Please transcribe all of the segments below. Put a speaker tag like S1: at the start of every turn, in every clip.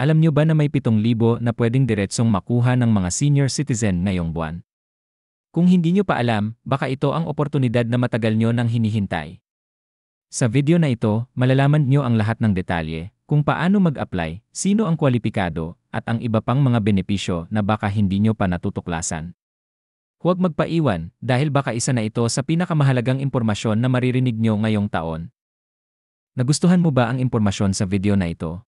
S1: Alam nyo ba na may 7,000 na pwedeng diretsong makuha ng mga senior citizen ngayong buwan? Kung hindi nyo pa alam, baka ito ang oportunidad na matagal nyo nang hinihintay. Sa video na ito, malalaman nyo ang lahat ng detalye, kung paano mag-apply, sino ang kwalipikado, at ang iba pang mga benepisyo na baka hindi nyo pa natutuklasan. Huwag magpaiwan, dahil baka isa na ito sa pinakamahalagang impormasyon na maririnig nyo ngayong taon. Nagustuhan mo ba ang impormasyon sa video na ito?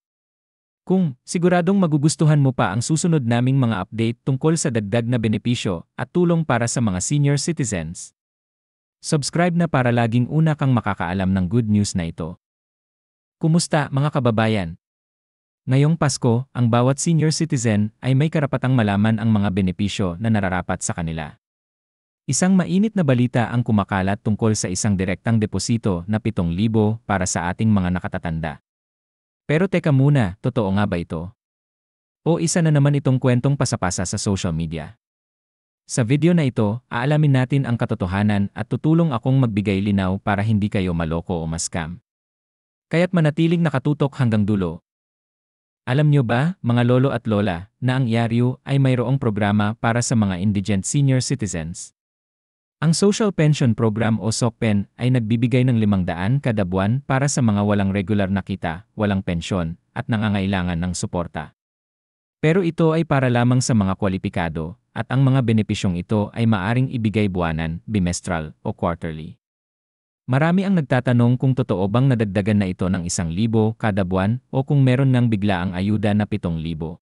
S1: Kung siguradong magugustuhan mo pa ang susunod naming mga update tungkol sa dagdag na benepisyo at tulong para sa mga senior citizens. Subscribe na para laging una kang makakaalam ng good news na ito. Kumusta mga kababayan? Ngayong Pasko, ang bawat senior citizen ay may karapatang malaman ang mga benepisyo na nararapat sa kanila. Isang mainit na balita ang kumakalat tungkol sa isang direktang deposito na 7,000 para sa ating mga nakatatanda. Pero teka muna, totoo nga ba ito? O isa na naman itong kwentong pasapasa sa social media? Sa video na ito, aalamin natin ang katotohanan at tutulong akong magbigay linaw para hindi kayo maloko o ma-scam. Kaya't manatiling nakatutok hanggang dulo. Alam nyo ba, mga lolo at lola, na ang YARU ay mayroong programa para sa mga indigent senior citizens? Ang Social Pension Program o SOCPEN ay nagbibigay ng 500 kada buwan para sa mga walang regular na kita, walang pensyon, at nangangailangan ng suporta. Pero ito ay para lamang sa mga kwalipikado, at ang mga benepisyong ito ay maaring ibigay buwanan, bimestral, o quarterly. Marami ang nagtatanong kung totoo bang nadagdagan na ito ng 1,000 kada buwan o kung meron ng biglaang ayuda na 7,000.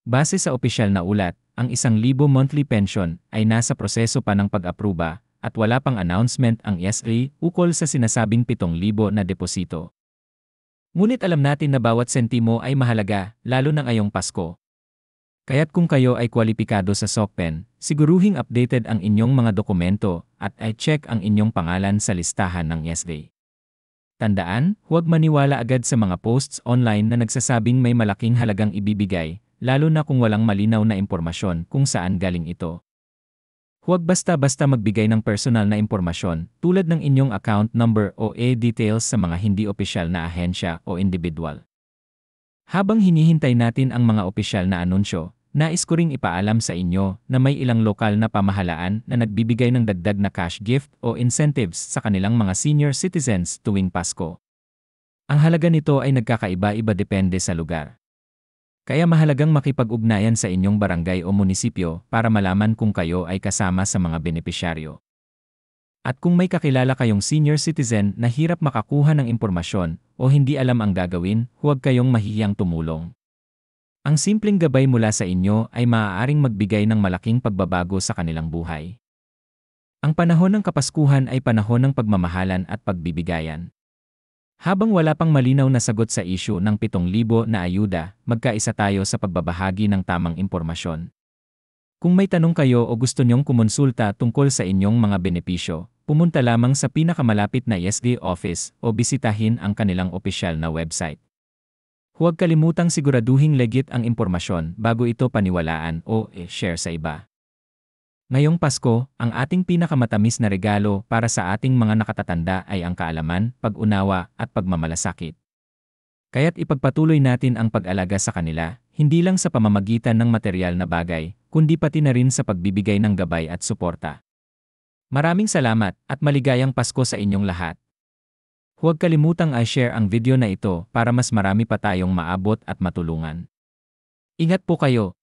S1: Base sa opisyal na ulat, ang 1,000 monthly pension ay nasa proseso pa ng pag-apruba at wala pang announcement ang ESRI ukol sa sinasabing 7,000 na deposito. Ngunit alam natin na bawat sentimo ay mahalaga, lalo na ngayong Pasko. Kaya't kung kayo ay kwalipikado sa SOCPEN, siguruhing updated ang inyong mga dokumento at i-check ang inyong pangalan sa listahan ng ESRI. Tandaan, huwag maniwala agad sa mga posts online na nagsasabing may malaking halagang ibibigay, lalo na kung walang malinaw na impormasyon kung saan galing ito. Huwag basta-basta magbigay ng personal na impormasyon tulad ng inyong account number o details sa mga hindi opisyal na ahensya o individual. Habang hinihintay natin ang mga opisyal na anunsyo, nais ko ring ipaalam sa inyo na may ilang lokal na pamahalaan na nagbibigay ng dagdag na cash gift o incentives sa kanilang mga senior citizens tuwing Pasko. Ang halaga nito ay nagkakaiba-iba depende sa lugar. Kaya mahalagang makipag-ugnayan sa inyong barangay o munisipyo para malaman kung kayo ay kasama sa mga benepisyaryo. At kung may kakilala kayong senior citizen na hirap makakuha ng impormasyon o hindi alam ang gagawin, huwag kayong mahihiyang tumulong. Ang simpleng gabay mula sa inyo ay maaaring magbigay ng malaking pagbabago sa kanilang buhay. Ang panahon ng Kapaskuhan ay panahon ng pagmamahalan at pagbibigayan. Habang wala pang malinaw na sagot sa issue ng 7,000 na ayuda, magkaisa tayo sa pagbabahagi ng tamang impormasyon. Kung may tanong kayo o gusto niyong kumonsulta tungkol sa inyong mga benepisyo, pumunta lamang sa pinakamalapit na ESD office o bisitahin ang kanilang opisyal na website. Huwag kalimutang siguraduhing legit ang impormasyon bago ito paniwalaan o share sa iba. Ngayong Pasko, ang ating pinakamatamis na regalo para sa ating mga nakatatanda ay ang kaalaman, pag-unawa, at pagmamalasakit. Kaya't ipagpatuloy natin ang pag-alaga sa kanila, hindi lang sa pamamagitan ng material na bagay, kundi pati na rin sa pagbibigay ng gabay at suporta. Maraming salamat at maligayang Pasko sa inyong lahat. Huwag kalimutang i-share ang video na ito para mas marami pa tayong maabot at matulungan. Ingat po kayo.